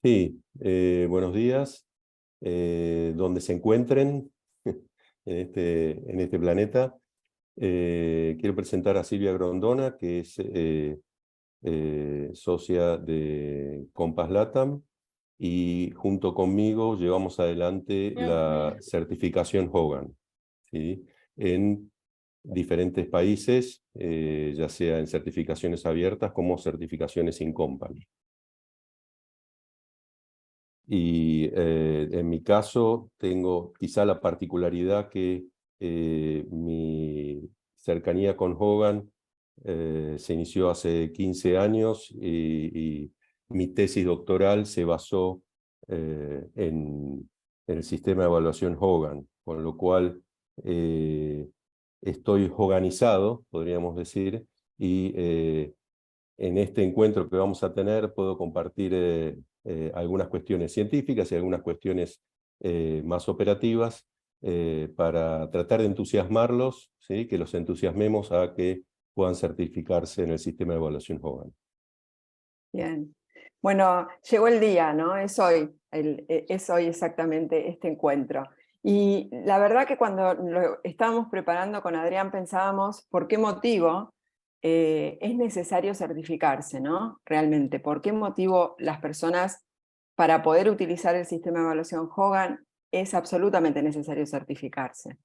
Sí, buenos días. Donde se encuentren en este planeta. Quiero presentar a Silvia Grondona, que es socia de Compass LATAM, y junto conmigo llevamos adelante la certificación Hogan, ¿sí? En diferentes países, ya sea en certificaciones abiertas como certificaciones in company. Y en mi caso tengo quizá la particularidad que mi cercanía con Hogan se inició hace 15 años y mi tesis doctoral se basó en el sistema de evaluación Hogan, con lo cual estoy hoganizado, podríamos decir, y en este encuentro que vamos a tener puedo compartir algunas cuestiones científicas y algunas cuestiones más operativas para tratar de entusiasmarlos, ¿sí? Que los entusiasmemos a que puedan certificarse en el sistema de evaluación Hogan. Bien. Bueno, llegó el día, ¿no? Es hoy exactamente este encuentro. Y la verdad que cuando lo estábamos preparando con Adrián pensábamos por qué motivo es necesario certificarse, ¿no? Realmente, ¿por qué motivo las personas para poder utilizar el sistema de evaluación Hogan es absolutamente necesario certificarse?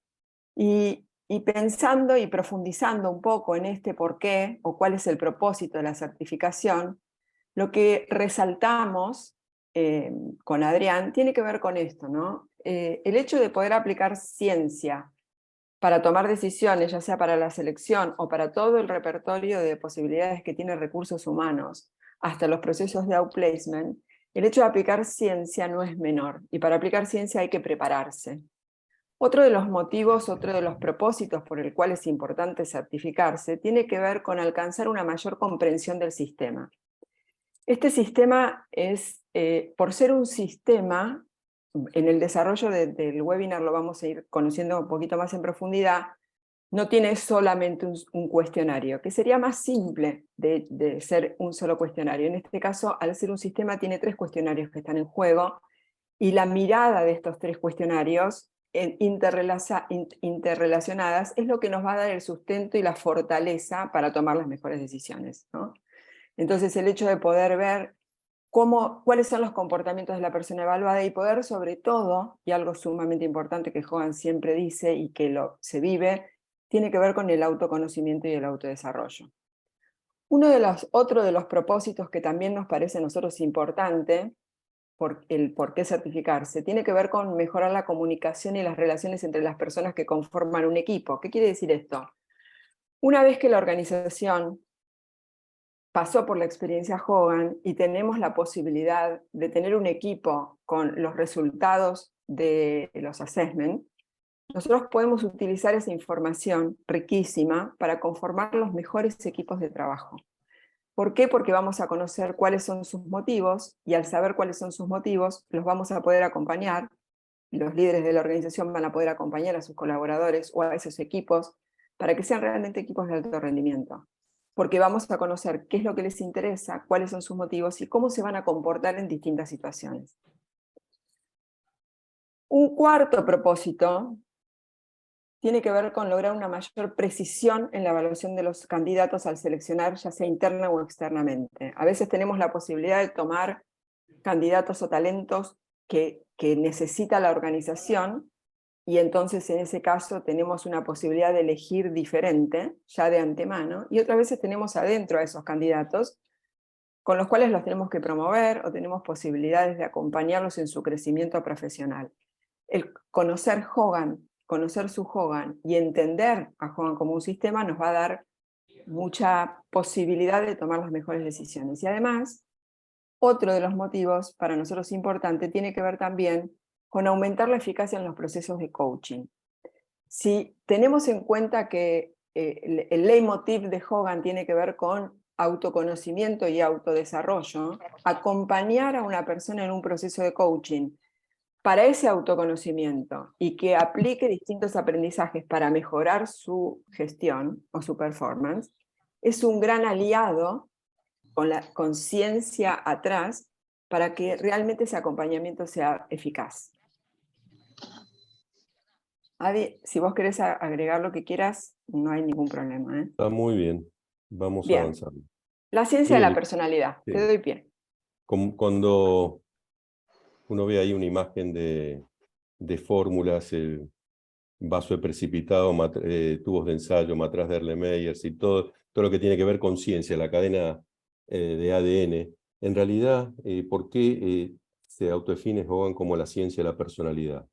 Y pensando y profundizando un poco en este por qué o cuál es el propósito de la certificación, lo que resaltamos con Adrián tiene que ver con esto, ¿no? El hecho de poder aplicar ciencia para tomar decisiones, ya sea para la selección o para todo el repertorio de posibilidades que tiene recursos humanos, hasta los procesos de outplacement, el hecho de aplicar ciencia no es menor, y para aplicar ciencia hay que prepararse. Otro de los motivos, otro de los propósitos por el cual es importante certificarse, tiene que ver con alcanzar una mayor comprensión del sistema. Este sistema es, por ser un sistema, en el desarrollo del webinar lo vamos a ir conociendo un poquito más en profundidad, no tiene solamente un cuestionario, que sería más simple de ser un solo cuestionario. En este caso, al ser un sistema, tiene 3 cuestionarios que están en juego, y la mirada de estos 3 cuestionarios interrelacionadas es lo que nos va a dar el sustento y la fortaleza para tomar las mejores decisiones, ¿no? Entonces el hecho de poder ver cuáles son los comportamientos de la persona evaluada y poder sobre todo, y algo sumamente importante que Hogan siempre dice y que se vive, tiene que ver con el autoconocimiento y el autodesarrollo. Otro de los propósitos que también nos parece a nosotros importante, por qué certificarse, tiene que ver con mejorar la comunicación y las relaciones entre las personas que conforman un equipo. ¿Qué quiere decir esto? Una vez que la organización pasó por la experiencia Hogan y tenemos la posibilidad de tener un equipo con los resultados de los assessments, nosotros podemos utilizar esa información riquísima para conformar los mejores equipos de trabajo. ¿Por qué? Porque vamos a conocer cuáles son sus motivos, y al saber cuáles son sus motivos, los vamos a poder acompañar, los líderes de la organización van a poder acompañar a sus colaboradores o a esos equipos para que sean realmente equipos de alto rendimiento. Porque vamos a conocer qué es lo que les interesa, cuáles son sus motivos y cómo se van a comportar en distintas situaciones. Un cuarto propósito tiene que ver con lograr una mayor precisión en la evaluación de los candidatos al seleccionar, ya sea interna o externamente. A veces tenemos la posibilidad de tomar candidatos o talentos que necesita la organización, y entonces en ese caso tenemos una posibilidad de elegir diferente, ya de antemano, y otras veces tenemos adentro a esos candidatos, con los cuales los tenemos que promover o tenemos posibilidades de acompañarlos en su crecimiento profesional. El conocer Hogan, conocer su Hogan y entender a Hogan como un sistema nos va a dar mucha posibilidad de tomar las mejores decisiones. Y además, otro de los motivos para nosotros importante tiene que ver también con aumentar la eficacia en los procesos de coaching. Si tenemos en cuenta que el leitmotiv de Hogan tiene que ver con autoconocimiento y autodesarrollo, acompañar a una persona en un proceso de coaching para ese autoconocimiento y que aplique distintos aprendizajes para mejorar su gestión o su performance, es un gran aliado con la conciencia atrás para que realmente ese acompañamiento sea eficaz. Adi, si vos querés agregar lo que quieras, no hay ningún problema, ¿eh? Está muy bien, vamos Bien, avanzando. la ciencia de la Bien, personalidad, te sí. doy pie. Cuando uno ve ahí una imagen de fórmulas, el vaso de precipitado, tubos de ensayo, matraz de Erlenmeyer, y todo lo que tiene que ver con ciencia, la cadena de ADN, en realidad, ¿por qué se autodefine Hogan como la ciencia de la personalidad?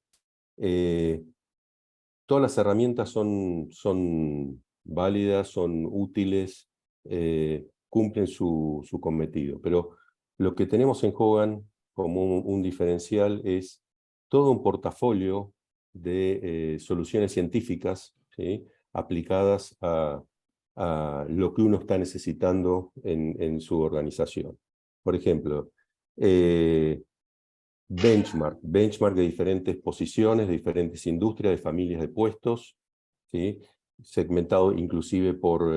Todas las herramientas son válidas, son útiles, cumplen su cometido, pero lo que tenemos en Hogan como un diferencial es todo un portafolio de soluciones científicas, ¿sí?, aplicadas a lo que uno está necesitando en su organización. Por ejemplo, benchmark de diferentes posiciones, de diferentes industrias, de familias de puestos, ¿sí?, segmentado inclusive por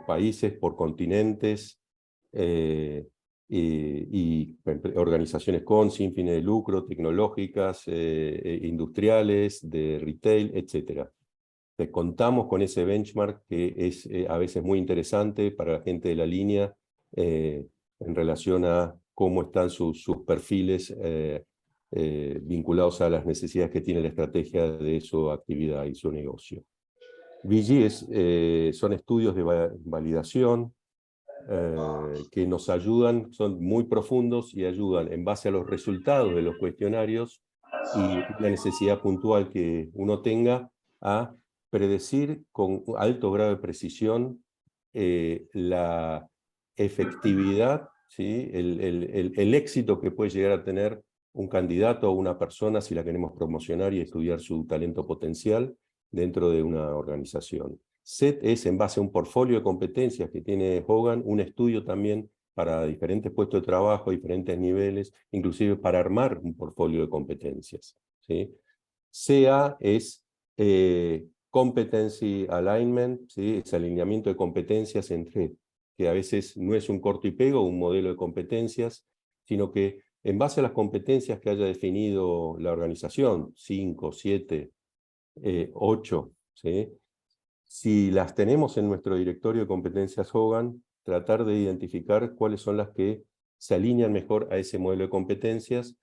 países, por continentes, y organizaciones con, sin fines de lucro, tecnológicas, industriales, de retail, etc. Contamos con ese benchmark que es a veces muy interesante para la gente de la línea en relación a cómo están sus perfiles vinculados a las necesidades que tiene la estrategia de su actividad y su negocio. VG son estudios de validación que nos ayudan, son muy profundos y ayudan en base a los resultados de los cuestionarios y una necesidad puntual que uno tenga a predecir con alto grado de precisión la efectividad, ¿sí?, el éxito que puede llegar a tener un candidato o una persona si la queremos promocionar y estudiar su talento potencial dentro de una organización. SET es, en base a un portfolio de competencias que tiene Hogan, un estudio también para diferentes puestos de trabajo, diferentes niveles, inclusive para armar un portfolio de competencias, ¿sí? CA es Competency Alignment, ¿sí?, es alineamiento de competencias entre, que a veces no es un corto y pego, un modelo de competencias, sino que en base a las competencias que haya definido la organización, 5, 7, 8, ¿sí?, si las tenemos en nuestro directorio de competencias Hogan, tratar de identificar cuáles son las que se alinean mejor a ese modelo de competencias,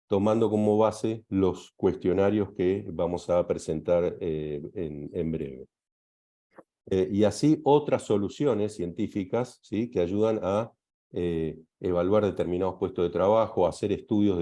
tomando como base los cuestionarios que vamos a presentar en breve. Y así otras soluciones científicas, ¿sí?, que ayudan a evaluar determinados puestos de trabajo, hacer estudios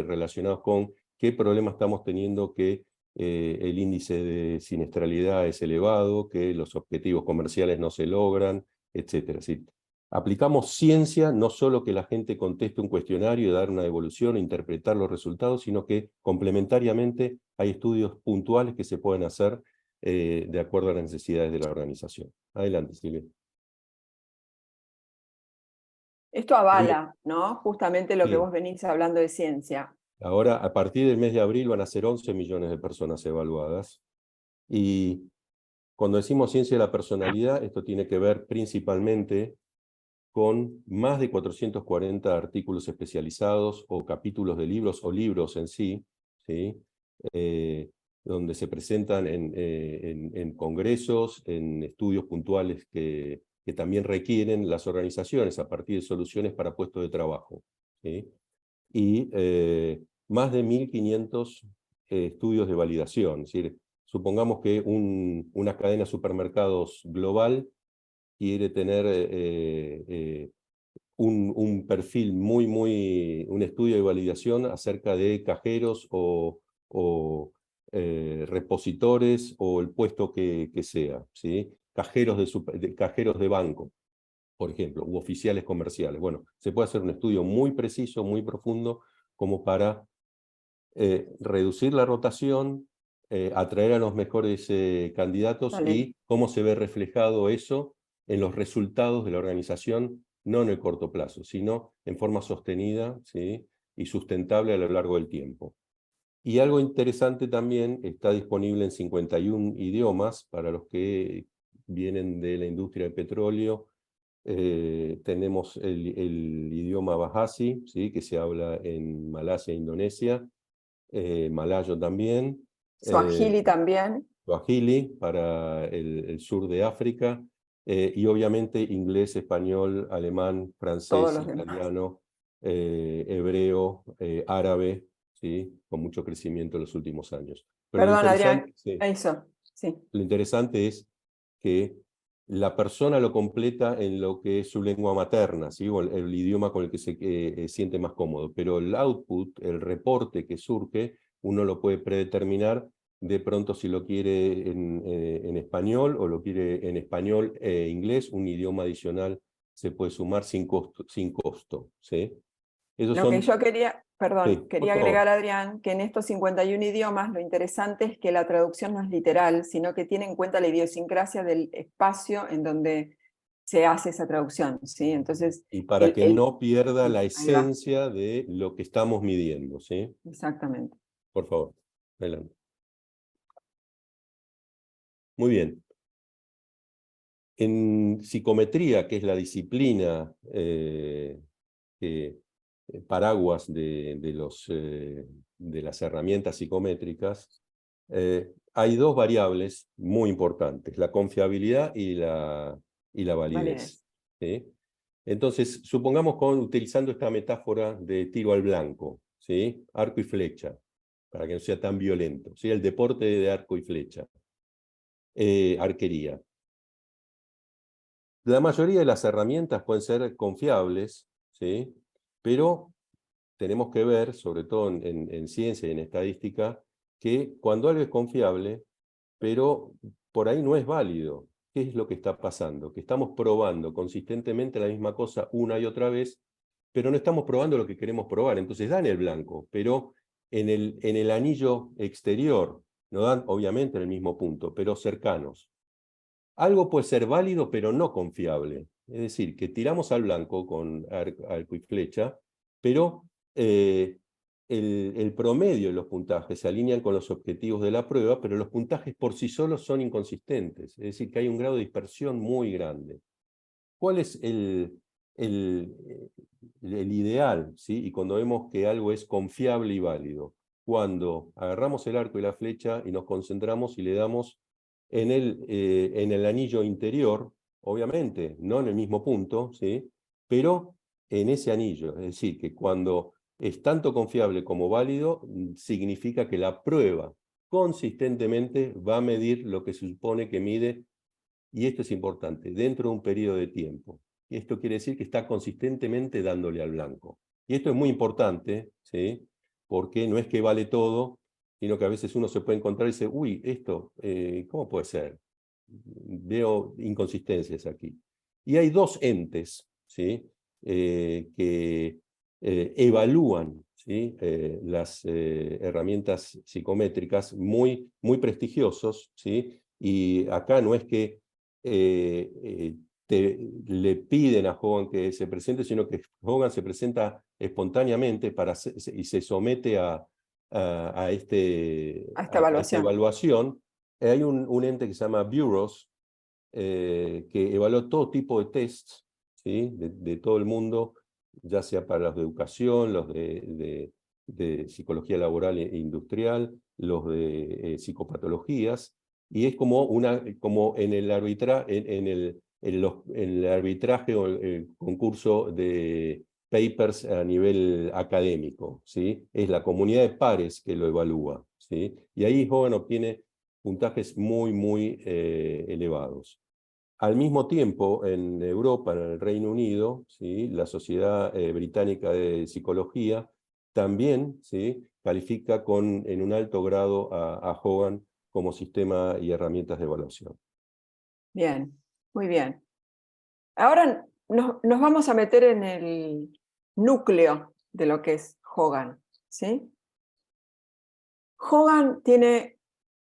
relacionados con qué problemas estamos teniendo, que el índice de siniestralidad es elevado, que los objetivos comerciales no se logran, etc. ¿Sí? Aplicamos ciencia, no solo que la gente conteste un cuestionario y dar una devolución, interpretar los resultados, sino que complementariamente hay estudios puntuales que se pueden hacer de acuerdo a las necesidades de la organización. Adelante, Silvia. Esto Bien. avala, ¿no?, justamente lo que Sí. vos venís hablando de ciencia. Ahora, a partir del mes de abril van a ser 11 millones de personas evaluadas. Y cuando decimos ciencia de la personalidad, esto tiene que ver principalmente con más de 440 artículos especializados o capítulos de libros o libros en sí, ¿sí? Donde se presentan en congresos, en estudios puntuales que también requieren las organizaciones a partir de soluciones para puestos de trabajo, ¿sí? Y más de 1.500 estudios de validación. Es decir, supongamos que una cadena de supermercados global quiere tener un perfil un estudio de validación acerca de cajeros o repositores o el puesto que sea, ¿sí? Cajeros de banco, por ejemplo, u oficiales comerciales. Bueno, se puede hacer un estudio muy preciso, muy profundo, como para reducir la rotación, atraer a los mejores candidatos Dale. y cómo se ve reflejado eso en los resultados de la organización, no en el corto plazo, sino en forma sostenida, ¿sí?, y sustentable a lo largo del tiempo. Y algo interesante también, está disponible en 51 idiomas para los que vienen de la industria del petróleo, tenemos el idioma Bahasa, ¿sí? Que se habla en Malasia e Indonesia, malayo también, Swahili también. Swahili para el sur de África, y obviamente inglés, español, alemán, Todos francés, los demás. italiano, hebreo, árabe, ¿sí? Con mucho crecimiento en los últimos años. Pero Perdón, Adrián, sí, eso, sí. lo interesante es que la persona lo completa en lo que es su lengua materna, ¿sí? O el idioma con el que se siente más cómodo, pero el output, el reporte que surge, uno lo puede predeterminar de pronto si lo quiere en español o lo quiere en español e inglés, un idioma adicional se puede sumar sin costo, ¿sí? Esos Lo que son, yo quería, sí, perdón, por quería favor. agregar, Adrián, que en estos 51 idiomas lo interesante es que la traducción no es literal, sino que tiene en cuenta la idiosincrasia del espacio en donde se hace esa traducción, ¿sí? Entonces, Y para que no pierda la ahí va, esencia de lo que estamos midiendo, ¿sí? exactamente. Por favor, adelante. Muy bien. En psicometría, que es la disciplina paraguas de las herramientas psicométricas, hay dos variables muy importantes, la confiabilidad y la validez. Validez. ¿Sí? Entonces, supongamos utilizando esta metáfora de tiro al blanco, ¿sí? Arco y flecha, para que no sea tan violento, ¿sí? El deporte de arco y flecha, arquería. La mayoría de las herramientas pueden ser confiables, ¿sí? Pero tenemos que ver, sobre todo en ciencia y en estadística, que cuando algo es confiable, pero por ahí no es válido. ¿Qué es lo que está pasando? Que estamos probando consistentemente la misma cosa una y otra vez, pero no estamos probando lo que queremos probar. Entonces dan el blanco, pero en el anillo exterior, no dan obviamente en el mismo punto, pero cercanos. Algo puede ser válido, pero no confiable. Es decir, que tiramos al blanco con arco y flecha, pero el promedio de los puntajes se alinean con los objetivos de la prueba, pero los puntajes por sí solos son inconsistentes. Es decir, que hay un grado de dispersión muy grande. ¿Cuál es el, el ideal? ¿Sí? Y cuando vemos que algo es confiable y válido, cuando agarramos el arco y la flecha y nos concentramos y le damos en el anillo interior, obviamente, no en el mismo punto, ¿sí? Pero en ese anillo. Es decir, que cuando es tanto confiable como válido, significa que la prueba consistentemente va a medir lo que se supone que mide, y esto es importante, dentro de un periodo de tiempo. Y esto quiere decir que está consistentemente dándole al blanco. Y esto es muy importante, ¿sí? Porque no es que vale todo, sino que a veces uno se puede encontrar y dice, uy, esto, ¿cómo puede ser? Veo inconsistencias aquí. Y hay dos entes, ¿sí? Que evalúan, ¿sí? Las herramientas psicométricas muy prestigiosos, ¿sí? Y acá no es que le piden a Hogan que se presente, sino que Hogan se presenta espontáneamente y se somete a A esta esta evaluación. evaluación. Hay un ente que se llama Bureaus, que evaluó todo tipo de tests, ¿sí? De todo el mundo, ya sea para los de educación, los de psicología laboral e industrial, los de psicopatologías, y es como en el, en el arbitraje o el concurso de papers a nivel académico, ¿sí? Es la comunidad de pares que lo evalúa, ¿sí? Y ahí Hogan obtiene puntajes muy elevados. Al mismo tiempo, en Europa, en el Reino Unido, ¿sí? La Sociedad Británica de Psicología también, ¿sí? Califica en un alto grado a Hogan como sistema y herramientas de evaluación. Bien, muy bien. Ahora nos vamos a meter en el núcleo de lo que es Hogan, ¿sí? Hogan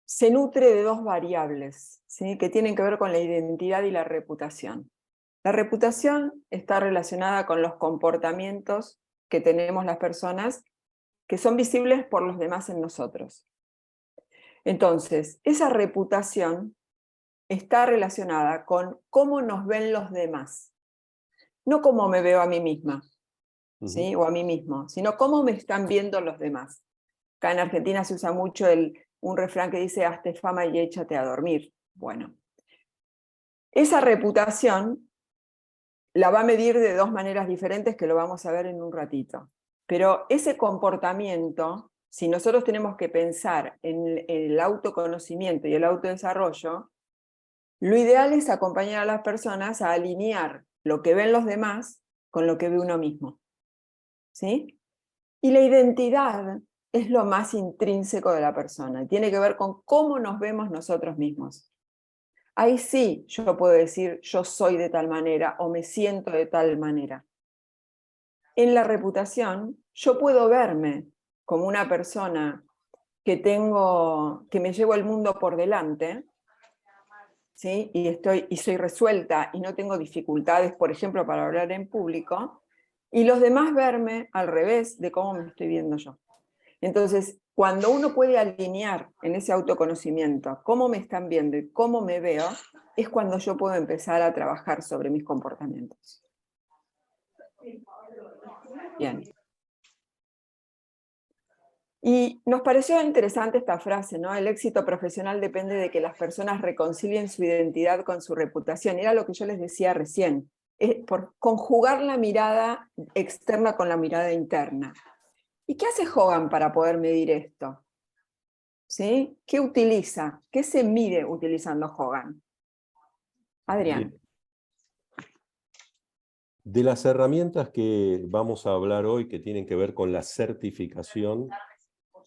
se nutre de dos variables, ¿sí? Que tienen que ver con la identidad y la reputación. La reputación está relacionada con los comportamientos que tenemos las personas que son visibles por los demás en nosotros. Entonces, esa reputación está relacionada con cómo nos ven los demás. no cómo me veo a mí misma, ¿sí? Ujú. O a mí mismo, sino cómo me están viendo los demás. Acá en Argentina se usa mucho un refrán que dice, hazte fama y échate a dormir. Bueno, esa reputación la va a medir de dos maneras diferentes que lo vamos a ver en un ratito. Pero ese comportamiento, si nosotros tenemos que pensar en el autoconocimiento y el autodesarrollo, lo ideal es acompañar a las personas a alinear lo que ven los demás con lo que ve uno mismo. ¿Sí? Y la identidad es lo más intrínseco de la persona, tiene que ver con cómo nos vemos nosotros mismos. Ahí sí yo puedo decir yo soy de tal manera o me siento de tal manera. En la reputación yo puedo verme como una persona que me llevo el mundo por delante, ¿sí? Y soy resuelta y no tengo dificultades, por ejemplo, para hablar en público, y los demás verme al revés de cómo me estoy viendo yo. Entonces, cuando uno puede alinear en ese autoconocimiento cómo me están viendo y cómo me veo, es cuando yo puedo empezar a trabajar sobre mis comportamientos. Bien. Y nos pareció interesante esta frase, ¿no? El éxito profesional depende de que las personas reconcilien su identidad con su reputación. Era lo que yo les decía recién, es por conjugar la mirada externa con la mirada interna. ¿Y qué hace Hogan para poder medir esto? ¿Sí? ¿Qué utiliza? ¿Qué se mide utilizando Hogan? Adrián. Sí. De las herramientas que vamos a hablar hoy que tienen que ver con la certificación,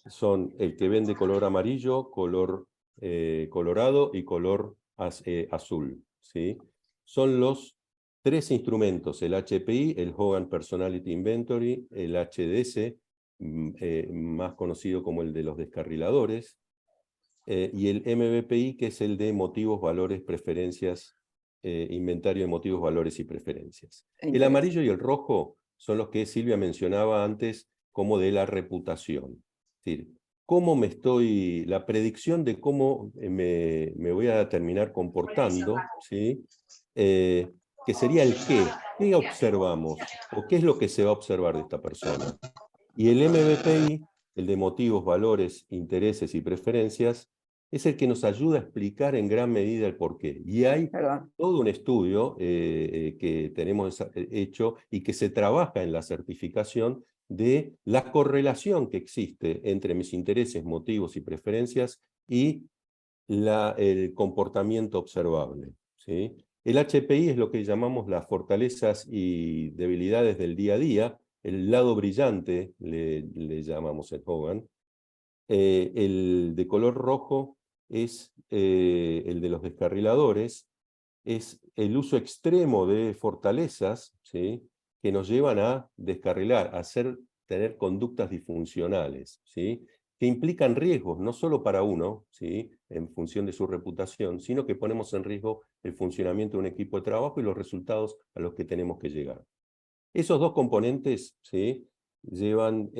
son el que vende color amarillo, color colorado y color azul. ¿Sí? Son los tres instrumentos, el HPI, el Hogan Personality Inventory, el HDS, más conocido como el de los descarriladores, y el MBPI, que es el de motivos, valores, preferencias, inventario de motivos, valores y preferencias. El amarillo y el rojo son los que Silvia mencionaba antes como de la reputación. Es decir, cómo me estoy, la predicción de cómo me voy a terminar comportando, ¿sí? Que sería el qué. ¿Qué observamos? ¿O qué es lo que se va a observar de esta persona? Y el MBPI, el de motivos, valores, intereses y preferencias, es el que nos ayuda a explicar en gran medida el porqué. Y hay Perdón. todo un estudio que tenemos hecho y que se trabaja en la certificación de la correlación que existe entre mis intereses, motivos y preferencias y el comportamiento observable. ¿Sí? El HPI es lo que llamamos las fortalezas y debilidades del día a día, el lado brillante le llamamos en Hogan. El de color rojo es el de los descarriladores, es el uso extremo de fortalezas, ¿sí? Que nos llevan a descarrilar, a tener conductas disfuncionales, ¿sí? Que implican riesgos, no solo para uno, ¿sí? En función de su reputación, sino que ponemos en riesgo el funcionamiento de un equipo de trabajo y los resultados a los que tenemos que llegar. Esos dos componentes, ¿sí? Llevan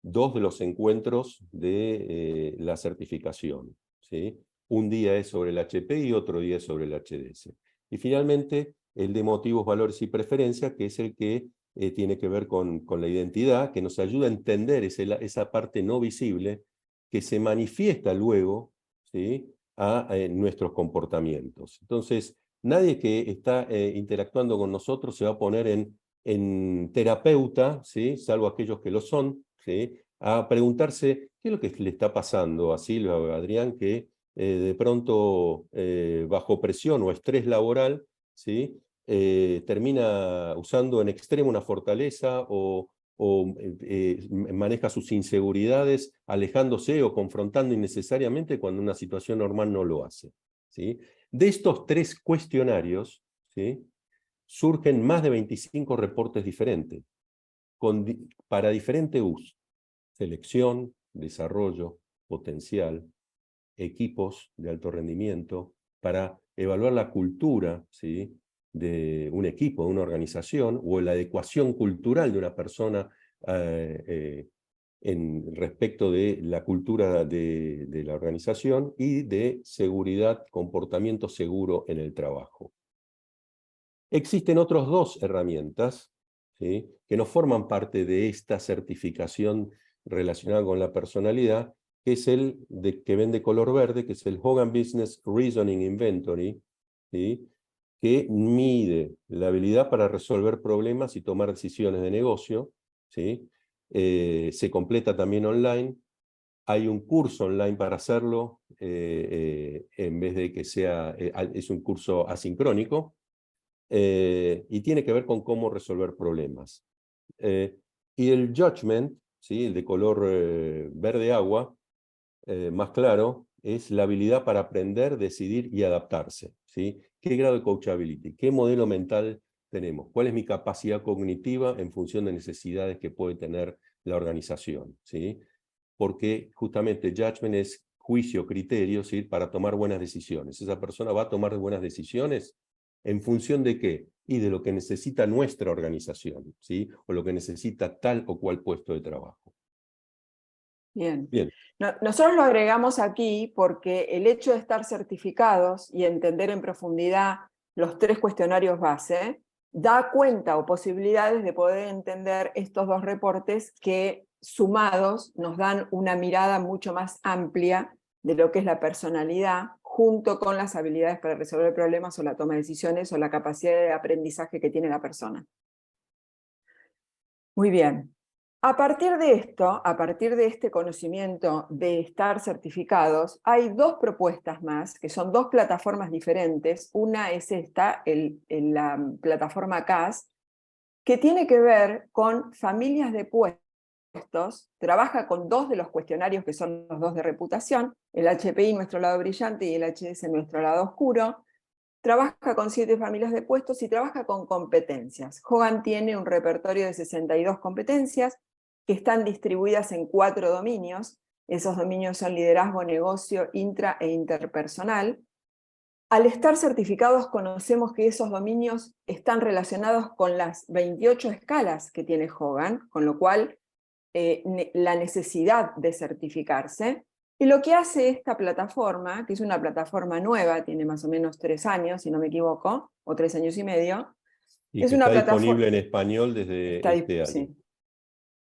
dos de los encuentros de la certificación, ¿sí? Un día es sobre el HP y otro día es sobre el HDS. Y finalmente, el de motivos, valores y preferencias, que es el que tiene que ver con la identidad, que nos ayuda a entender esa parte no visible que se manifiesta luego, ¿sí? A nuestros comportamientos. Entonces, nadie que está interactuando con nosotros se va a poner en terapeuta, ¿sí? Salvo aquellos que lo son, ¿sí? A preguntarse qué es lo que le está pasando a Silvia o a Adrián, que de pronto bajo presión o estrés laboral, ¿sí? Termina usando en extremo una fortaleza o maneja sus inseguridades alejándose o confrontando innecesariamente cuando una situación normal no lo hace. ¿Sí? De estos tres cuestionarios, ¿sí? Surgen más de 25 reportes diferentes, para diferente uso: selección, desarrollo, potencial, equipos de alto rendimiento, para evaluar la cultura, ¿sí? De un equipo, de una organización, o la adecuación cultural de una persona respecto de la cultura de la organización, y de seguridad, comportamiento seguro en el trabajo. Existen otras 2 herramientas, ¿sí?, que no forman parte de esta certificación relacionada con la personalidad, que es el que vende color verde, que es el Hogan Business Reasoning Inventory, ¿sí?, que mide la habilidad para resolver problemas y tomar decisiones de negocio, ¿sí? Se completa también online. Hay un curso online para hacerlo, en vez de que sea, es un curso asincrónico, y tiene que ver con cómo resolver problemas. Y el Judgment, ¿sí?, el de color verde agua, más claro, es la habilidad para aprender, decidir y adaptarse, ¿sí? ¿Qué grado de coachability? ¿Qué modelo mental tenemos? ¿Cuál es mi capacidad cognitiva en función de necesidades que puede tener la organización, ¿sí? Porque justamente judgment es juicio, criterio, ¿sí?, para tomar buenas decisiones. Esa persona va a tomar buenas decisiones ¿en función de qué? Y de lo que necesita nuestra organización, ¿sí?, o lo que necesita tal o cual puesto de trabajo. Bien. Bien. Nosotros lo agregamos aquí porque el hecho de estar certificados y entender en profundidad los 3 cuestionarios base, da cuenta o posibilidades de poder entender estos 2 reportes que sumados nos dan una mirada mucho más amplia de lo que es la personalidad, junto con las habilidades para resolver problemas o la toma de decisiones o la capacidad de aprendizaje que tiene la persona. Muy bien. A partir de esto, a partir de este conocimiento de estar certificados, hay 2 propuestas más, que son 2 plataformas diferentes. Una es esta, la plataforma CAS, que tiene que ver con familias de puestos, trabaja con 2 de los cuestionarios que son los 2 de reputación, el HPI, nuestro lado brillante, y el HS, nuestro lado oscuro. Trabaja con 7 familias de puestos y trabaja con competencias. Hogan tiene un repertorio de 62 competencias que están distribuidas en 4 dominios. Esos dominios son liderazgo, negocio, intra e interpersonal. Al estar certificados conocemos que esos dominios están relacionados con las 28 escalas que tiene Hogan, con lo cual la necesidad de certificarse. Y lo que hace esta plataforma, que es una plataforma nueva, tiene más o menos 3 años, si no me equivoco, o 3 años y medio, Y es que una está plataforma... disponible en español desde este año. Sí.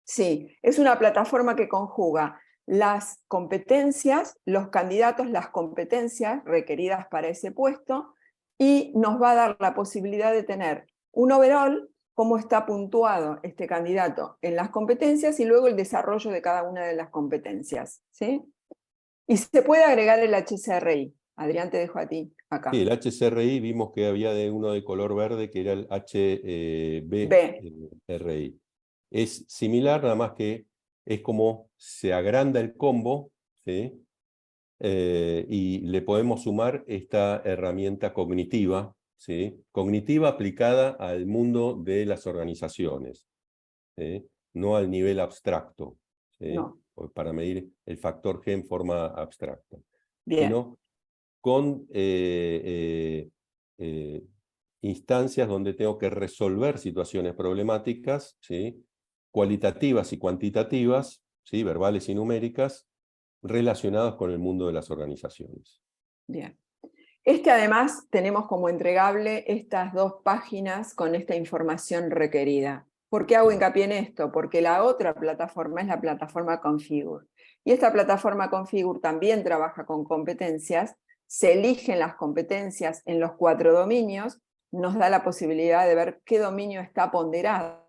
Sí, es una plataforma que conjuga las competencias, los candidatos, las competencias requeridas para ese puesto, y nos va a dar la posibilidad de tener un overall, cómo está puntuado este candidato en las competencias, y luego el desarrollo de cada una de las competencias, ¿sí? Y se puede agregar el HCRI. Adrián, te dejo a ti acá. Sí, el HCRI vimos que había uno de color verde que era el HBRI. Es similar, nada más que es como se agranda el combo, ¿sí? Y le podemos sumar esta herramienta cognitiva, ¿sí?, cognitiva aplicada al mundo de las organizaciones, ¿sí?, no al nivel abstracto, ¿sí?, No. para medir el factor G en forma abstracta, Bien. sino con instancias donde tengo que resolver situaciones problemáticas, ¿sí?, cualitativas y cuantitativas, ¿sí?, verbales y numéricas, relacionadas con el mundo de las organizaciones. Bien. Además tenemos como entregable estas 2 páginas con esta información requerida. ¿Por qué hago hincapié en esto? Porque la otra plataforma es la plataforma Configure. Y esta plataforma Configure también trabaja con competencias, se eligen las competencias en los 4 dominios, nos da la posibilidad de ver qué dominio está ponderado,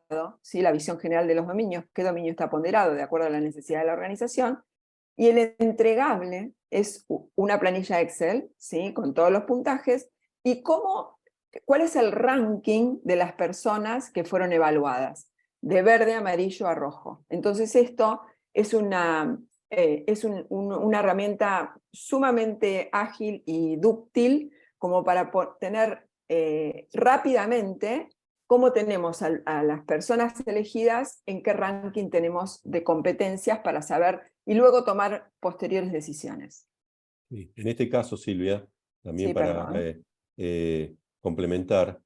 ¿sí?, la visión general de los dominios, qué dominio está ponderado de acuerdo a la necesidad de la organización. Y el entregable es una planilla Excel, ¿sí?, con todos los puntajes, y cuál es el ranking de las personas que fueron evaluadas, de verde, amarillo a rojo. Entonces esto es una herramienta sumamente ágil y dúctil, como para tener rápidamente cómo tenemos a las personas elegidas, en qué ranking tenemos de competencias para saber y luego tomar posteriores decisiones. Sí. En este caso, Silvia, también Sí, para perdón. complementar,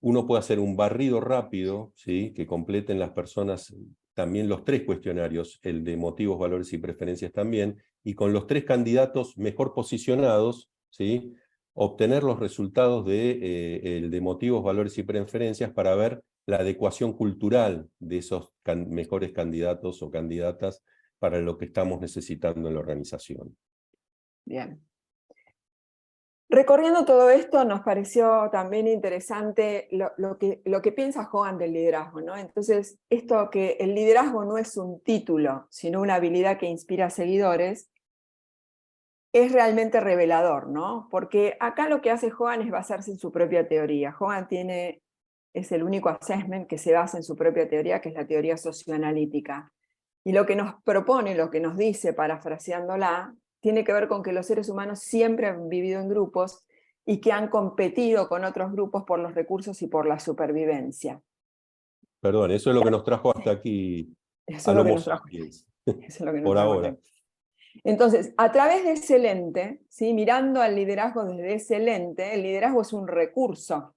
uno puede hacer un barrido rápido, ¿sí?, que completen las personas también los 3 cuestionarios, el de motivos, valores y preferencias también, y con los 3 candidatos mejor posicionados, ¿sí?, obtener los resultados de motivos, valores y preferencias para ver la adecuación cultural de esos mejores candidatos o candidatas para lo que estamos necesitando en la organización. Bien. Recorriendo todo esto, nos pareció también interesante lo que piensa Hogan del liderazgo, ¿no? Entonces, esto que el liderazgo no es un título, sino una habilidad que inspira seguidores, es realmente revelador, ¿no? Porque acá lo que hace Hogan es basarse en su propia teoría. Hogan es el único assessment que se basa en su propia teoría, que es la teoría socioanalítica. Y lo que nos propone, lo que nos dice, parafraseándola, tiene que ver con que los seres humanos siempre han vivido en grupos y que han competido con otros grupos por los recursos y por la supervivencia. Perdón, eso es lo que nos trajo hasta aquí Eso es al lo que Homo nos trajo. sapiens, Eso es lo que nos por trajo ahora. aquí. Entonces, a través de ese lente, ¿sí? Mirando al liderazgo desde ese lente, el liderazgo es un recurso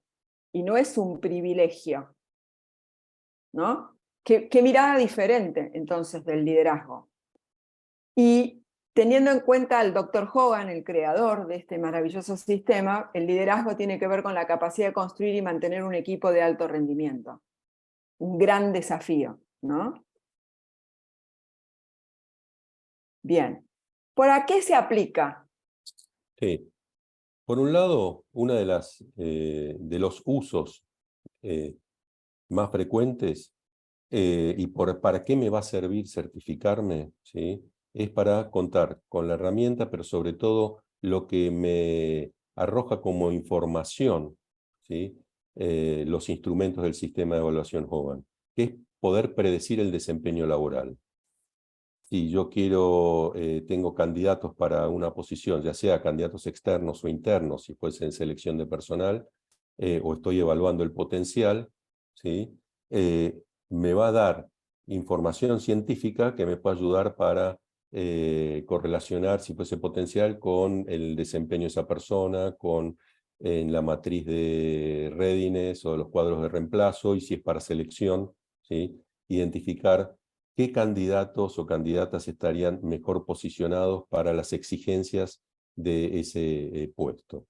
y no es un privilegio, ¿no? ¿Qué mirada diferente entonces del liderazgo? Y teniendo en cuenta al Dr. Hogan, el creador de este maravilloso sistema, el liderazgo tiene que ver con la capacidad de construir y mantener un equipo de alto rendimiento. Un gran desafío, ¿no? Bien. ¿Por qué se aplica? Sí. Por un lado, uno de los usos más frecuentes y para qué me va a servir certificarme, ¿sí? Es para contar con la herramienta, pero sobre todo lo que me arroja como información, ¿sí? Los instrumentos del sistema de evaluación Hogan, que es poder predecir el desempeño laboral. Si yo tengo candidatos para una posición, ya sea candidatos externos o internos, si fuese en selección de personal, o estoy evaluando el potencial, ¿sí? Me va a dar información científica que me puede ayudar para correlacionar, si fuese potencial, con el desempeño de esa persona, en la matriz de readiness o los cuadros de reemplazo, y si es para selección, ¿sí? Identificar qué candidatos o candidatas estarían mejor posicionados para las exigencias de ese puesto.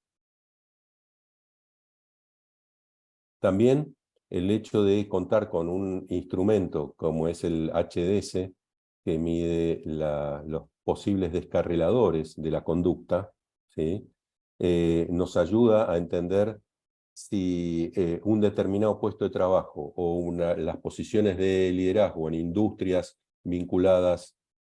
También el hecho de contar con un instrumento como es el HDS, que mide los posibles descarriladores de la conducta, ¿sí? Nos ayuda a entender si un determinado puesto de trabajo o las posiciones de liderazgo en industrias vinculadas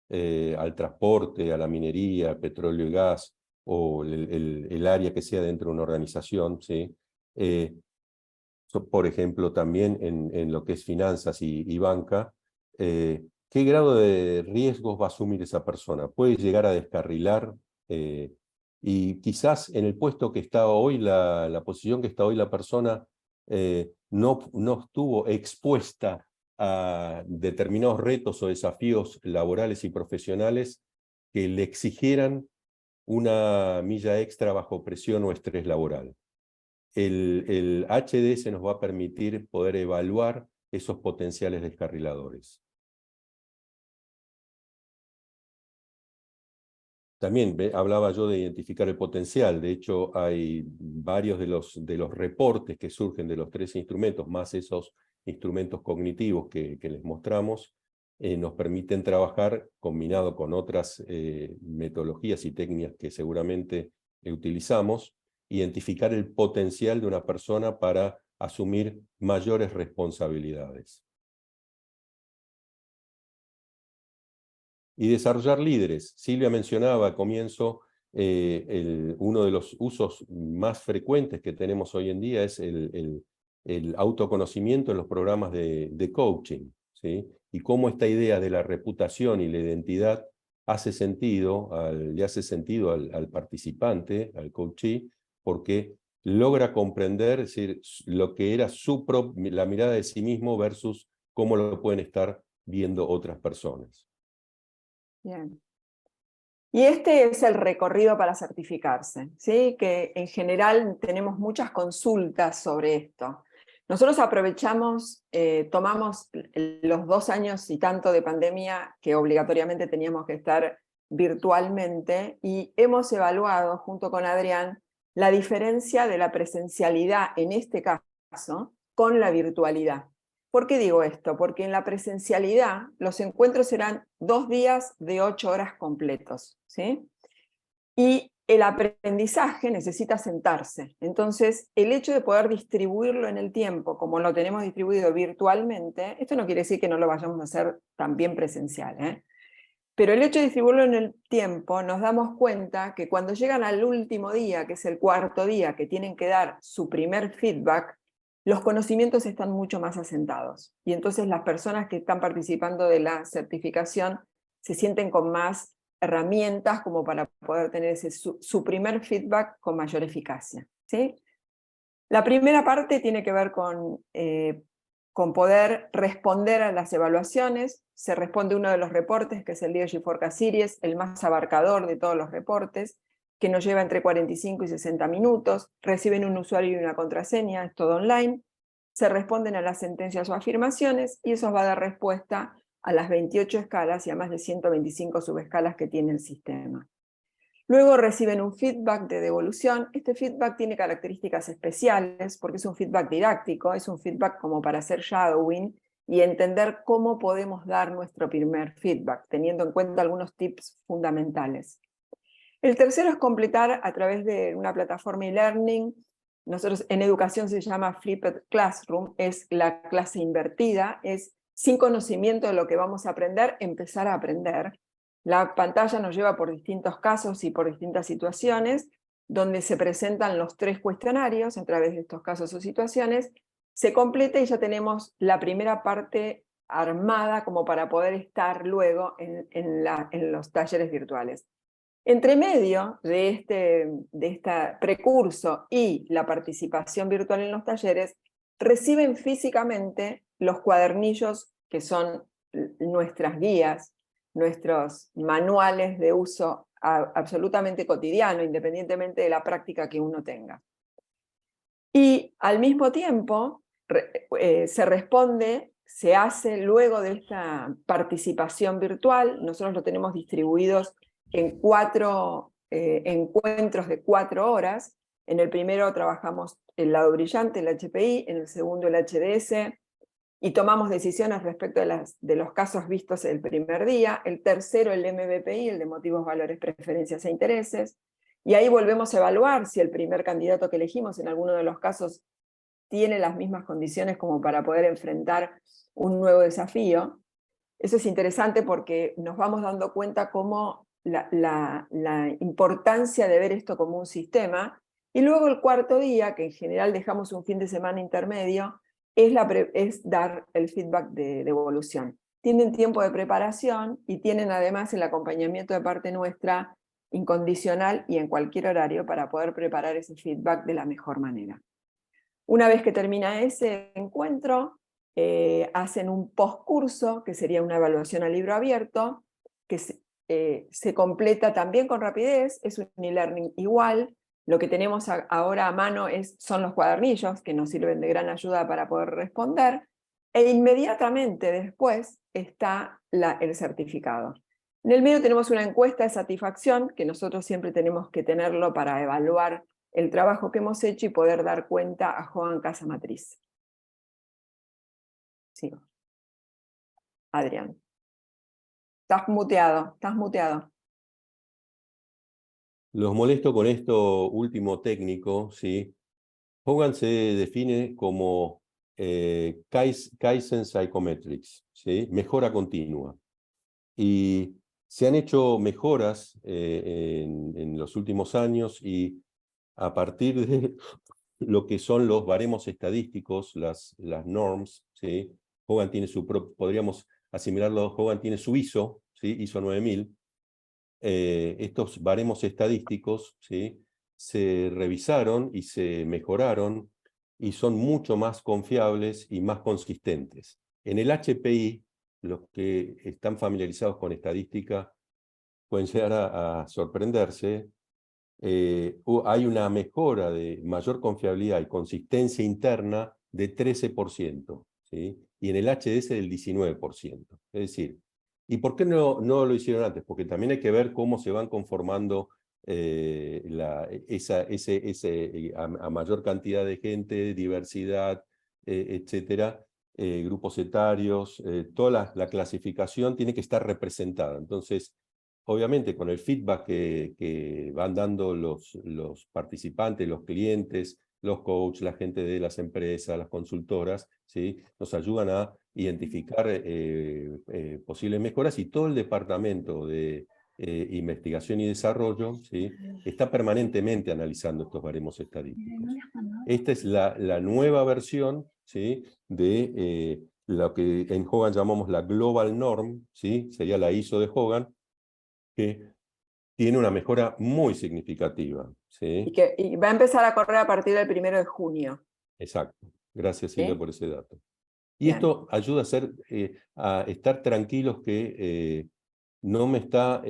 al transporte, a la minería, petróleo y gas, o el área que sea dentro de una organización, ¿sí? Por ejemplo, también en lo que es finanzas y banca, ¿qué grado de riesgos va a asumir esa persona? ¿Puede llegar a descarrilar? Y quizás en el puesto que está hoy, la posición que está hoy la persona, no estuvo expuesta a determinados retos o desafíos laborales y profesionales que le exigieran una milla extra bajo presión o estrés laboral. El HDS nos va a permitir poder evaluar esos potenciales descarriladores. También hablaba yo de identificar el potencial. De hecho, hay varios de los reportes que surgen de los 3 instrumentos, más esos instrumentos cognitivos que les mostramos, nos permiten trabajar combinado con otras metodologías y técnicas que seguramente utilizamos, identificar el potencial de una persona para asumir mayores responsabilidades. Y desarrollar líderes. Silvia mencionaba al comienzo, uno de los usos más frecuentes que tenemos hoy en día es el autoconocimiento en los programas de coaching, ¿sí? Y cómo esta idea de la reputación y la identidad le hace sentido al participante, al coachee, porque logra comprender, es decir, lo que era la mirada de sí mismo versus cómo lo pueden estar viendo otras personas. Bien. Y este es el recorrido para certificarse, ¿sí? Que en general tenemos muchas consultas sobre esto. Nosotros aprovechamos, tomamos los 2 años y tanto de pandemia que obligatoriamente teníamos que estar virtualmente y hemos evaluado junto con Adrián la diferencia de la presencialidad en este caso con la virtualidad. ¿Por qué digo esto? Porque en la presencialidad los encuentros serán 2 días de 8 horas completos, ¿sí? Y el aprendizaje necesita sentarse. Entonces, el hecho de poder distribuirlo en el tiempo, como lo tenemos distribuido virtualmente, esto no quiere decir que no lo vayamos a hacer también presencial, ¿eh? Pero el hecho de distribuirlo en el tiempo, nos damos cuenta que cuando llegan al último día, que es el 4.º día, que tienen que dar su primer feedback, los conocimientos están mucho más asentados. Y entonces las personas que están participando de la certificación se sienten con más herramientas como para poder tener su primer feedback con mayor eficacia, ¿sí? La primera parte tiene que ver con poder responder a las evaluaciones. Se responde uno de los reportes, que es el Leadership Forecast Series, el más abarcador de todos los reportes, que nos lleva entre 45 y 60 minutos. Reciben un usuario y una contraseña, es todo online. Se responden a las sentencias o afirmaciones, y eso va a dar respuesta a las 28 escalas y a más de 125 subescalas que tiene el sistema. Luego reciben un feedback de devolución. Este feedback tiene características especiales porque es un feedback didáctico, es un feedback como para hacer shadowing y entender cómo podemos dar nuestro primer feedback, teniendo en cuenta algunos tips fundamentales. El tercero es completar a través de una plataforma e-learning. Nosotros en educación se llama Flipped Classroom, es la clase invertida, es sin conocimiento de lo que vamos a aprender, empezar a aprender. La pantalla nos lleva por distintos casos y por distintas situaciones, donde se presentan los 3 cuestionarios a través de estos casos o situaciones, se completa y ya tenemos la primera parte armada como para poder estar luego en los talleres virtuales. Entre medio de este precurso y la participación virtual en los talleres, reciben físicamente los cuadernillos que son nuestras guías, nuestros manuales de uso absolutamente cotidiano, independientemente de la práctica que uno tenga. Y al mismo tiempo se responde, se hace luego de esta participación virtual, nosotros lo tenemos distribuidos en 4 encuentros de 4 horas. En el primero trabajamos el lado brillante, el HPI, en el segundo el HDS, y tomamos decisiones respecto de los casos vistos el primer día. El tercero el MVPI, el de motivos, valores, preferencias e intereses. Y ahí volvemos a evaluar si el primer candidato que elegimos en alguno de los casos tiene las mismas condiciones como para poder enfrentar un nuevo desafío. Eso es interesante porque nos vamos dando cuenta cómo la importancia de ver esto como un sistema. Y luego el 4.º día, que en general dejamos un fin de semana intermedio, es dar el feedback de devolución. Tienen tiempo de preparación y tienen además el acompañamiento de parte nuestra incondicional y en cualquier horario para poder preparar ese feedback de la mejor manera. Una vez que termina ese encuentro, hacen un postcurso, que sería una evaluación a libro abierto, que se completa también con rapidez, es un e-learning igual. Lo que tenemos ahora a mano son los cuadernillos, que nos sirven de gran ayuda para poder responder, e inmediatamente después está el certificado. En el medio tenemos una encuesta de satisfacción, que nosotros siempre tenemos que tenerlo para evaluar el trabajo que hemos hecho y poder dar cuenta a Joan Casa Matriz. Sí. Adrián. Estás muteado, estás muteado. Los molesto con esto último técnico, ¿sí? Hogan se define como Kaizen Psychometrics, ¿sí? Mejora continua. Y se han hecho mejoras en los últimos años y a partir de lo que son los baremos estadísticos, las norms, ¿sí? Hogan tiene podríamos asimilarlo, Hogan tiene su ISO, ¿sí? ISO 9000. Estos baremos estadísticos, ¿sí? Se revisaron y se mejoraron y son mucho más confiables y más consistentes. En el HPI, los que están familiarizados con estadística pueden llegar a sorprenderse. Hay una mejora de mayor confiabilidad y consistencia interna de 13%, ¿sí? Y en el HDS del 19%. Es decir, ¿y por qué no lo hicieron antes? Porque también hay que ver cómo se van conformando a mayor cantidad de gente, diversidad, etcétera, grupos etarios, toda la clasificación tiene que estar representada. Entonces, obviamente, con el feedback que van dando los participantes, los clientes, los coaches, la gente de las empresas, las consultoras, ¿sí? Nos ayudan a identificar posibles mejoras, y todo el departamento de investigación y desarrollo, ¿sí? Está permanentemente analizando estos baremos estadísticos. Esta es la nueva versión, ¿sí? De lo que en Hogan llamamos la Global Norm, ¿sí? Sería la ISO de Hogan, que tiene una mejora muy significativa, ¿sí? Y va a empezar a correr a partir del 1 de junio. Exacto. Gracias, Silvia, ¿Sí? por ese dato. Y Bien. esto ayuda a estar tranquilos que no me está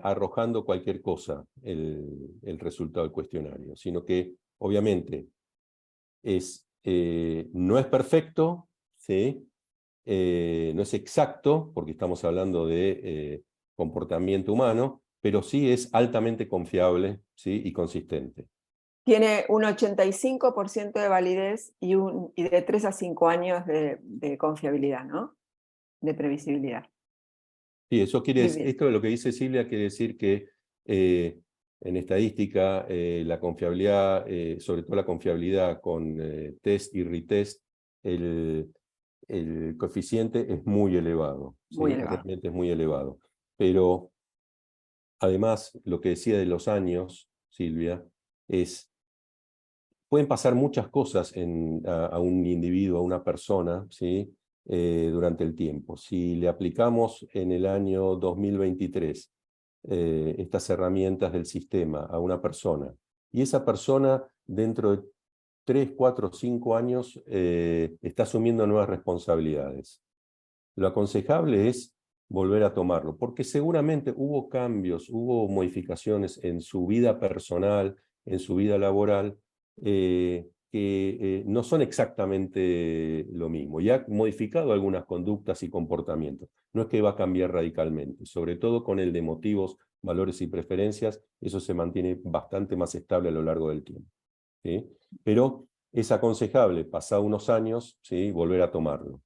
arrojando cualquier cosa el resultado del cuestionario, sino que obviamente no es perfecto, ¿sí? No es exacto, porque estamos hablando de comportamiento humano, pero sí es altamente confiable, ¿sí? Y consistente. Tiene un 85% de validez y de 3 a 5 años de confiabilidad, ¿no? De previsibilidad. Sí, eso quiere Muy decir, bien. esto de lo que dice Silvia quiere decir que en estadística la confiabilidad, sobre todo la confiabilidad con test y retest, el coeficiente es muy elevado, Muy ¿sí? elevado. Realmente es muy elevado. Pero además, lo que decía de los años, Silvia, pueden pasar muchas cosas a un individuo, a una persona, ¿sí? Durante el tiempo. Si le aplicamos en el año 2023 estas herramientas del sistema a una persona, y esa persona dentro de 3, 4, 5 años está asumiendo nuevas responsabilidades, lo aconsejable es volver a tomarlo, porque seguramente hubo cambios, hubo modificaciones en su vida personal, en su vida laboral, que no son exactamente lo mismo, y ha modificado algunas conductas y comportamientos. No es que va a cambiar radicalmente, sobre todo con el de motivos, valores y preferencias, eso se mantiene bastante más estable a lo largo del tiempo, ¿sí? Pero es aconsejable, pasado unos años, ¿sí? Volver a tomarlo.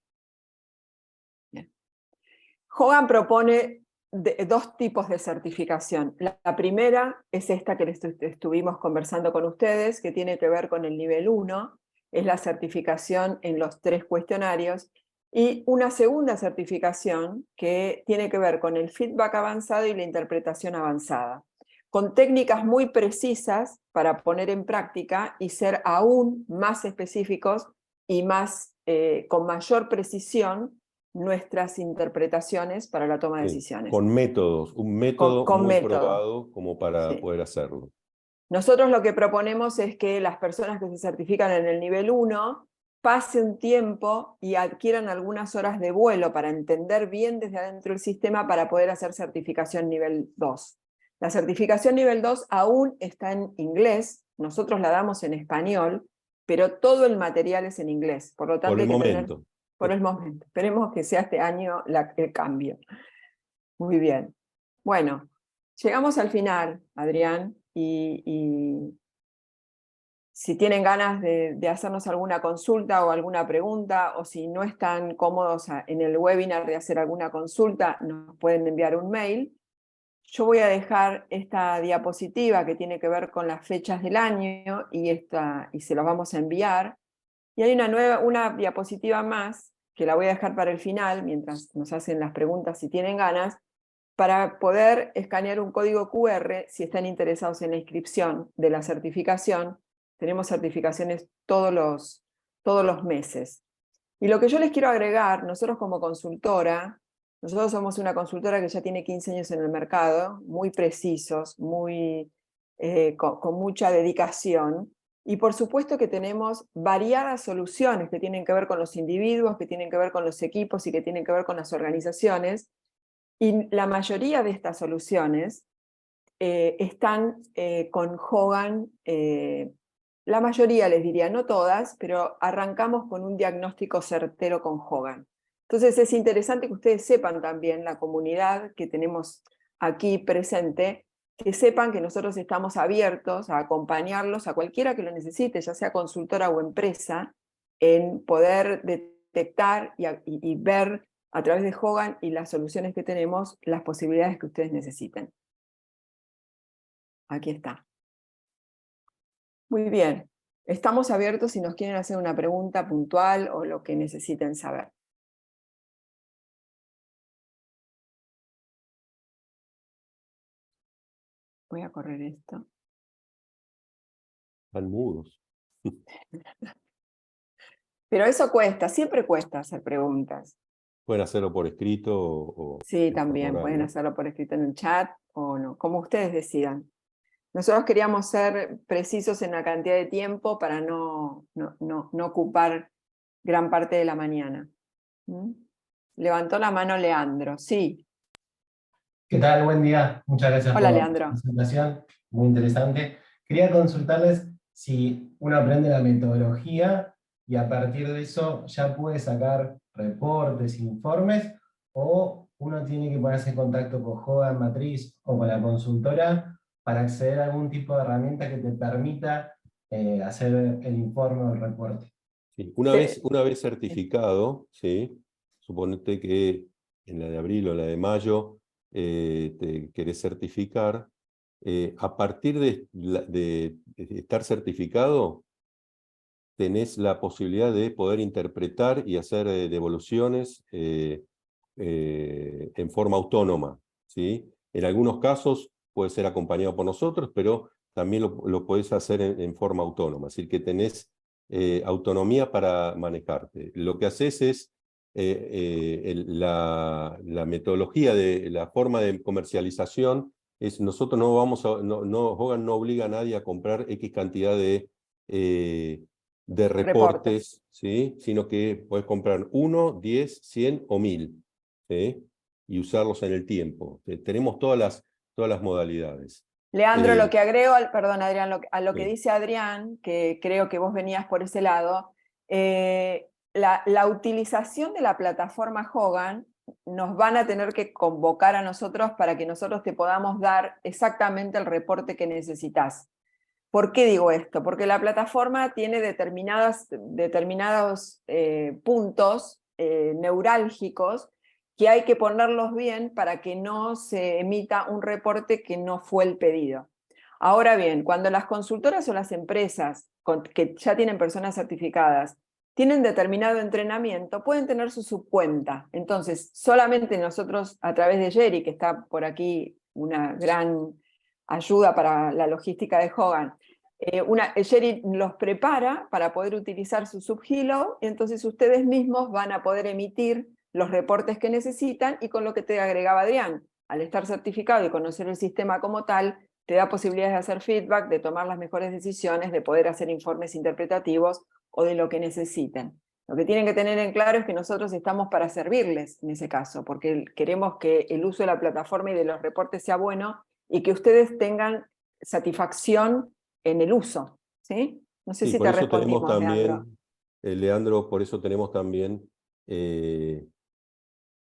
Hogan propone dos tipos de certificación. La primera es esta que estuvimos conversando con ustedes, que tiene que ver con el nivel 1, es la certificación en los 3 cuestionarios, y una segunda certificación que tiene que ver con el feedback avanzado y la interpretación avanzada, con técnicas muy precisas para poner en práctica y ser aún más específicos y con mayor precisión nuestras interpretaciones para la toma de Sí, decisiones. con métodos, un método Con muy método. probado como para Sí. poder hacerlo. Nosotros lo que proponemos es que las personas que se certifican en el nivel 1 pasen un tiempo y adquieran algunas horas de vuelo para entender bien desde adentro el sistema para poder hacer certificación nivel 2. La certificación nivel 2 aún está en inglés, nosotros la damos en español, pero todo el material es en inglés, por lo Por tanto el hay que tener, momento. por el momento, esperemos que sea este año el cambio. Muy bien. Bueno, llegamos al final, Adrián, y si tienen ganas de hacernos alguna consulta o alguna pregunta, o si no están cómodos en el webinar de hacer alguna consulta, nos pueden enviar un mail. Yo voy a dejar esta diapositiva que tiene que ver con las fechas del año y se los vamos a enviar. Y hay una diapositiva más, que la voy a dejar para el final, mientras nos hacen las preguntas si tienen ganas, para poder escanear un código QR si están interesados en la inscripción de la certificación. Tenemos certificaciones todos los meses. Y lo que yo les quiero agregar, nosotros como consultora, nosotros somos una consultora que ya tiene 15 años en el mercado, muy precisos, con mucha dedicación, y por supuesto que tenemos variadas soluciones que tienen que ver con los individuos, que tienen que ver con los equipos y que tienen que ver con las organizaciones, y la mayoría de estas soluciones están con Hogan, la mayoría les diría, no todas, pero arrancamos con un diagnóstico certero con Hogan. Entonces es interesante que ustedes sepan también, la comunidad que tenemos aquí presente, que sepan que nosotros estamos abiertos a acompañarlos a cualquiera que lo necesite, ya sea consultora o empresa, en poder detectar y ver a través de Hogan y las soluciones que tenemos, las posibilidades que ustedes necesiten. Aquí está. Muy bien. Estamos abiertos si nos quieren hacer una pregunta puntual o lo que necesiten saber. Voy a correr esto. Están mudos. Pero eso cuesta, siempre cuesta hacer preguntas. Pueden hacerlo por escrito o Sí, en forma también oral, pueden ¿no? hacerlo por escrito en el chat o no, como ustedes decidan. Nosotros queríamos ser precisos en la cantidad de tiempo para no ocupar gran parte de la mañana. ¿Mm? Levantó la mano Leandro, sí. ¿Qué tal? Buen día. Muchas gracias Hola, por la Leandro. presentación. Muy interesante. Quería consultarles si uno aprende la metodología y a partir de eso ya puede sacar reportes, informes, o uno tiene que ponerse en contacto con Hogan Matriz o con la consultora para acceder a algún tipo de herramienta que te permita hacer el informe o el reporte. Sí. Una vez certificado, ¿sí? Suponete que en la de abril o en la de mayo te querés certificar, a partir de estar certificado, tenés la posibilidad de poder interpretar y hacer devoluciones en forma autónoma, ¿sí? En algunos casos puede ser acompañado por nosotros, pero también lo podés hacer en forma autónoma, es decir, que tenés autonomía para manejarte. Lo que haces es la metodología, la forma de comercialización, es nosotros no vamos a, Hogan no obliga a nadie a comprar X cantidad de reportes, ¿sí? Sino que puedes comprar 1, 10, 100 o 1000, ¿sí? Y usarlos en el tiempo. Tenemos todas las modalidades. Leandro, lo que agrego, perdón Adrián, a lo que Sí. dice Adrián, que creo que vos venías por ese lado, la utilización de la plataforma Hogan nos van a tener que convocar a nosotros para que nosotros te podamos dar exactamente el reporte que necesitas. ¿Por qué digo esto? Porque la plataforma tiene determinados puntos neurálgicos que hay que ponerlos bien para que no se emita un reporte que no fue el pedido. Ahora bien, cuando las consultoras o las empresas que ya tienen personas certificadas tienen determinado entrenamiento, pueden tener su subcuenta. Entonces, solamente nosotros, a través de Jerry, que está por aquí, una gran ayuda para la logística de Hogan, Jerry los prepara para poder utilizar su subhilo, y entonces ustedes mismos van a poder emitir los reportes que necesitan, y con lo que te agregaba Adrián, al estar certificado y conocer el sistema como tal, te da posibilidades de hacer feedback, de tomar las mejores decisiones, de poder hacer informes interpretativos o de lo que necesiten. Lo que tienen que tener en claro es que nosotros estamos para servirles en ese caso, porque queremos que el uso de la plataforma y de los reportes sea bueno y que ustedes tengan satisfacción en el uso, ¿sí? No sé Sí, si por te eso tenemos respondimos, Leandro. también, Leandro, por eso tenemos también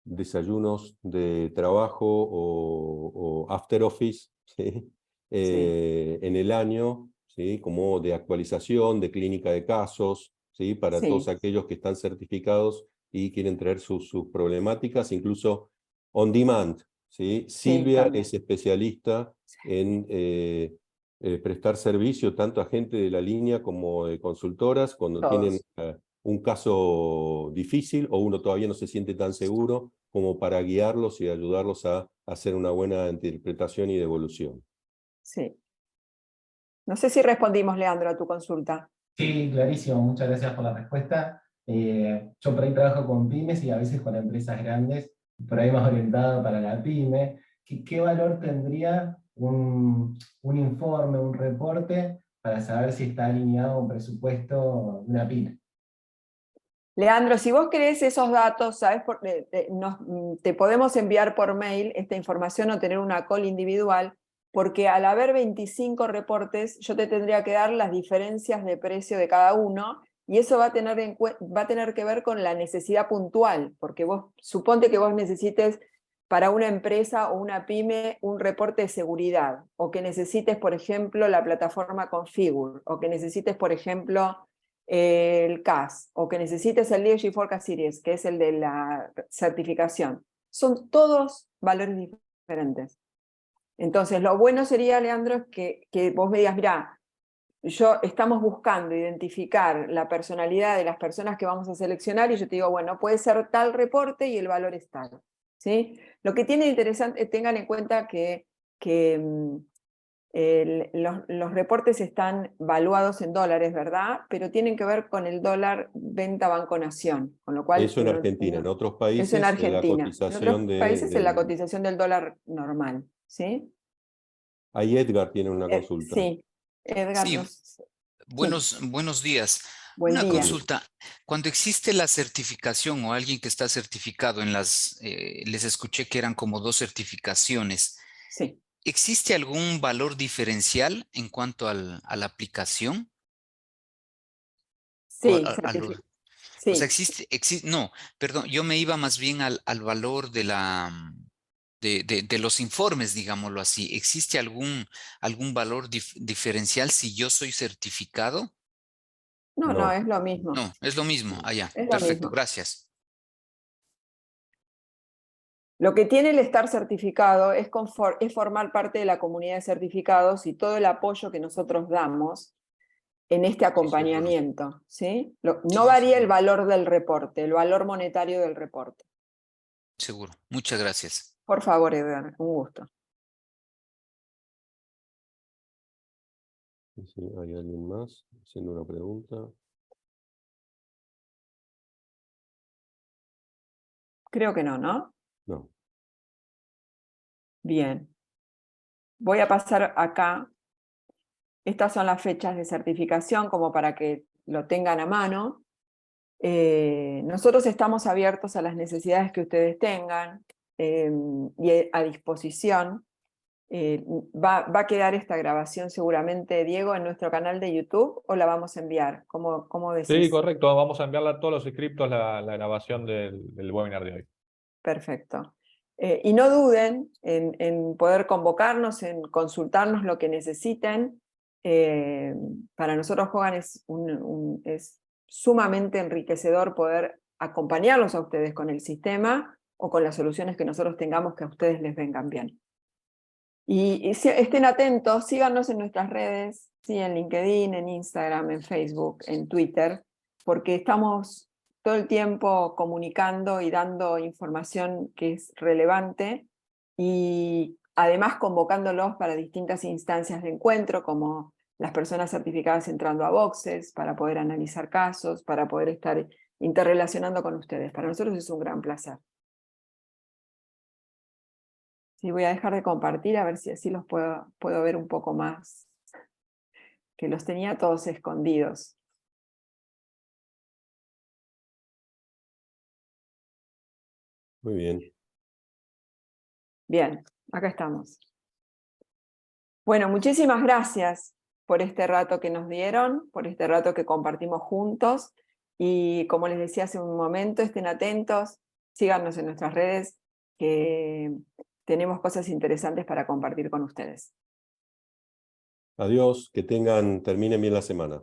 desayunos de trabajo o after office, ¿sí? Sí, En el año, ¿sí? Como de actualización, de clínica de casos, ¿sí? Para todos sí, aquellos que están certificados y quieren traer sus problemáticas, incluso on demand, ¿sí? sí, Silvia también. es especialista en prestar servicio tanto a gente de la línea como de consultoras cuando tienen Todos. un caso difícil o uno todavía no se siente tan seguro como para guiarlos y ayudarlos a hacer una buena interpretación y devolución. Sí. No sé si respondimos, Leandro, a tu consulta. Sí, clarísimo. Muchas gracias por la respuesta. Yo por ahí trabajo con pymes y a veces con empresas grandes, por ahí más orientado para la pyme. ¿Qué valor tendría un informe, un reporte, para saber si está alineado un presupuesto de una pyme? Leandro, si vos querés esos datos, ¿sabes? Te podemos enviar por mail esta información o tener una call individual, porque al haber 25 reportes, yo te tendría que dar las diferencias de precio de cada uno, y eso va a tener que ver con la necesidad puntual, porque suponte que vos necesites para una empresa o una pyme un reporte de seguridad, o que necesites, por ejemplo, la plataforma Configure, o que necesites, por ejemplo, el CAS, o que necesites el Leadership Forecast Series, que es el de la certificación. Son todos valores diferentes. Entonces, lo bueno sería, Leandro, es que vos me digas, mirá, estamos buscando identificar la personalidad de las personas que vamos a seleccionar, y yo te digo, bueno, puede ser tal reporte y el valor es tal, ¿sí? Lo que tiene interesante, tengan en cuenta que los reportes están valuados en dólares, ¿verdad? Pero tienen que ver con el dólar venta Banco Nación, con lo cual... Eso en Argentina, en otros Eso países en la Argentina. En otros cotización países es la del... cotización del dólar normal, ¿sí? Ahí Edgar tiene una consulta. Sí, Edgar, Sí, sí, buenos días. buen Una día. consulta. Cuando existe la certificación o alguien que está certificado en les escuché que eran como 2 certificaciones, Sí, ¿existe algún valor diferencial en cuanto a la aplicación? O, sí, o sea, sí. no, perdón, yo me iba más bien al valor de los informes, digámoslo así. ¿Existe algún valor diferencial si yo soy certificado? No, no, No. es lo mismo. No, es lo mismo. Allá. Es lo Perfecto, mismo. gracias. Lo que tiene el estar certificado es formar parte de la comunidad de certificados y todo el apoyo que nosotros damos en este Sí, seguro. acompañamiento, ¿sí? Sí, No sí, varía el seguro. valor del reporte, el valor monetario del reporte. Seguro. Muchas gracias. Por favor, Edgar, un gusto. Sí, ¿hay alguien más haciendo una pregunta? Creo que no, ¿no? No. Bien. Voy a pasar acá. Estas son las fechas de certificación como para que lo tengan a mano. Nosotros estamos abiertos a las necesidades que ustedes tengan y a disposición. Va a quedar esta grabación seguramente, Diego, en nuestro canal de YouTube, o la vamos a enviar. ¿Cómo Sí, decís? correcto. Vamos a enviarle a todos los inscriptos la grabación del webinar de hoy. Perfecto. Y no duden en poder convocarnos, en consultarnos lo que necesiten. Para nosotros, Hogan, es sumamente enriquecedor poder acompañarlos a ustedes con el sistema o con las soluciones que nosotros tengamos que a ustedes les vengan bien. Y estén atentos, síganos en nuestras redes, ¿sí? En LinkedIn, en Instagram, en Facebook, en Twitter, porque estamos todo el tiempo comunicando y dando información que es relevante, y además convocándolos para distintas instancias de encuentro, como las personas certificadas entrando a boxes, para poder analizar casos, para poder estar interrelacionando con ustedes. Para nosotros es un gran placer. Sí, voy a dejar de compartir a ver si así los puedo ver un poco más, que los tenía todos escondidos. Muy bien. Bien, acá estamos. Bueno, muchísimas gracias por este rato que nos dieron, por este rato que compartimos juntos, y como les decía hace un momento, estén atentos, síganos en nuestras redes, que tenemos cosas interesantes para compartir con ustedes. Adiós, terminen bien la semana.